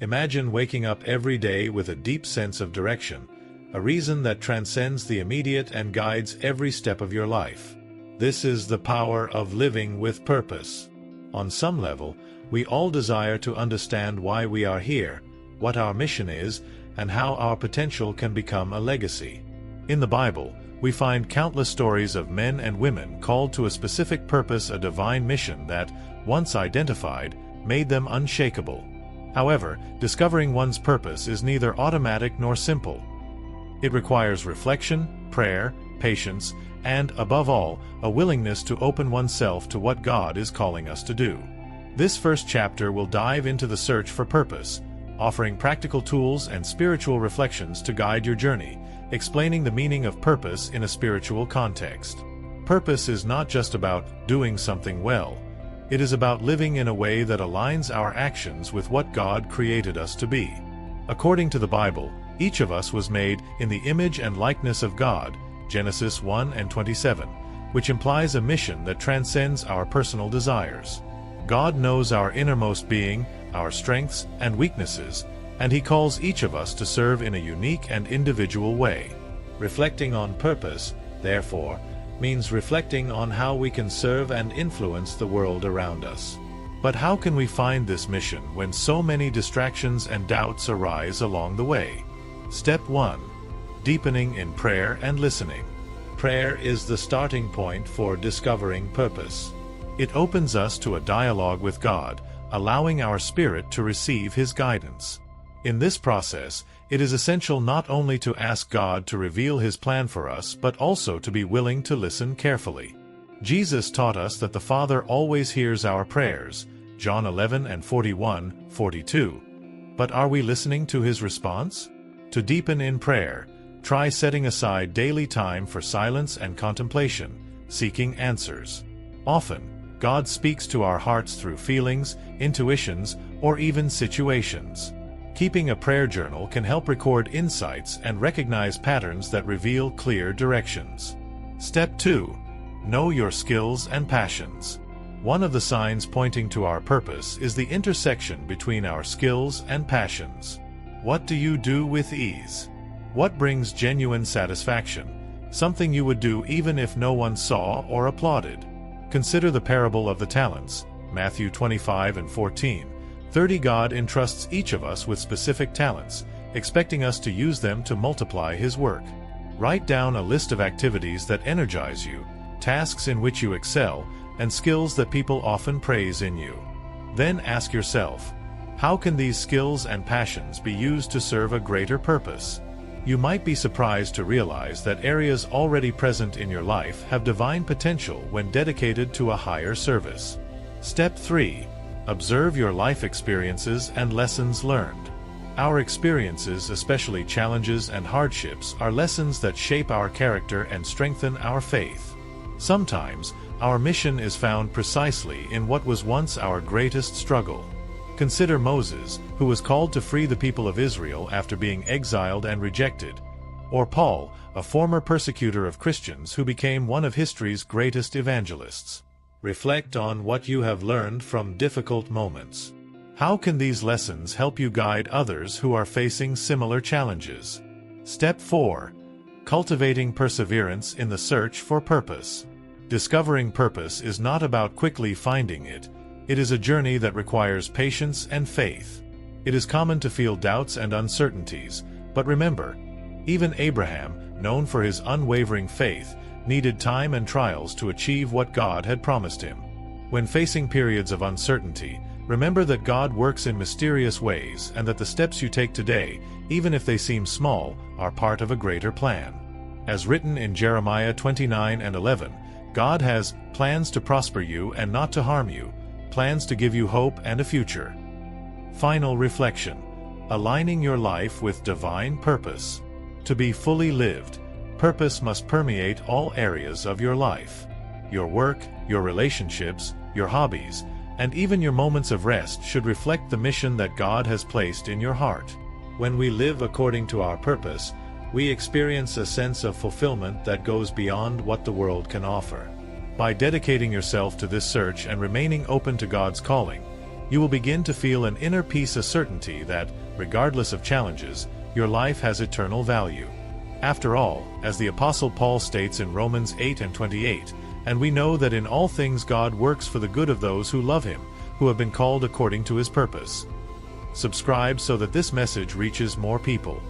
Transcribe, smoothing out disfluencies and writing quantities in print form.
Imagine waking up every day with a deep sense of direction, a reason that transcends the immediate and guides every step of your life. This is the power of living with purpose. On some level, we all desire to understand why we are here, what our mission is, and how our potential can become a legacy. In the Bible, we find countless stories of men and women called to a specific purpose, a divine mission that, once identified, made them unshakable. However, discovering one's purpose is neither automatic nor simple. It requires reflection, prayer, patience, and, above all, a willingness to open oneself to what God is calling us to do. This first chapter will dive into the search for purpose, offering practical tools and spiritual reflections to guide your journey, explaining the meaning of purpose in a spiritual context. Purpose is not just about doing something well. It is about living in a way that aligns our actions with what God created us to be. According to the Bible, each of us was made in the image and likeness of God, Genesis 1:27, which implies a mission that transcends our personal desires. God knows our innermost being, our strengths and weaknesses, and He calls each of us to serve in a unique and individual way. Reflecting on purpose, therefore, means reflecting on how we can serve and influence the world around us. But how can we find this mission when so many distractions and doubts arise along the way? Step 1. Deepening in prayer and listening. Prayer is the starting point for discovering purpose. It opens us to a dialogue with God, allowing our spirit to receive His guidance. In this process, it is essential not only to ask God to reveal His plan for us, but also to be willing to listen carefully. Jesus taught us that the Father always hears our prayers, John 11:41-42. But are we listening to His response? To deepen in prayer, try setting aside daily time for silence and contemplation, seeking answers. Often, God speaks to our hearts through feelings, intuitions, or even situations. Keeping a prayer journal can help record insights and recognize patterns that reveal clear directions. Step 2. Know your skills and passions. One of the signs pointing to our purpose is the intersection between our skills and passions. What do you do with ease? What brings genuine satisfaction? Something you would do even if no one saw or applauded. Consider the parable of the talents, Matthew 25:14. 30. God entrusts each of us with specific talents, expecting us to use them to multiply His work. Write down a list of activities that energize you, tasks in which you excel, and skills that people often praise in you. Then ask yourself, how can these skills and passions be used to serve a greater purpose? You might be surprised to realize that areas already present in your life have divine potential when dedicated to a higher service. Step 3. Observe your life experiences and lessons learned. Our experiences, especially challenges and hardships, are lessons that shape our character and strengthen our faith. Sometimes, our mission is found precisely in what was once our greatest struggle. Consider Moses, who was called to free the people of Israel after being exiled and rejected, or Paul, a former persecutor of Christians who became one of history's greatest evangelists. Reflect on what you have learned from difficult moments. How can these lessons help you guide others who are facing similar challenges? Step 4. Cultivating perseverance in the search for purpose. Discovering purpose is not about quickly finding it. It is a journey that requires patience and faith. It is common to feel doubts and uncertainties, but remember, even Abraham, known for his unwavering faith, needed time and trials to achieve what God had promised him. When facing periods of uncertainty, remember that God works in mysterious ways and that the steps you take today, even if they seem small, are part of a greater plan. As written in Jeremiah 29:11, God has plans to prosper you and not to harm you, plans to give you hope and a future. Final reflection. Aligning your life with divine purpose. To be fully lived, purpose must permeate all areas of your life. Your work, your relationships, your hobbies, and even your moments of rest should reflect the mission that God has placed in your heart. When we live according to our purpose, we experience a sense of fulfillment that goes beyond what the world can offer. By dedicating yourself to this search and remaining open to God's calling, you will begin to feel an inner peace, a certainty that, regardless of challenges, your life has eternal value. After all, as the Apostle Paul states in Romans 8:28, and we know that in all things God works for the good of those who love Him, who have been called according to His purpose. Subscribe so that this message reaches more people.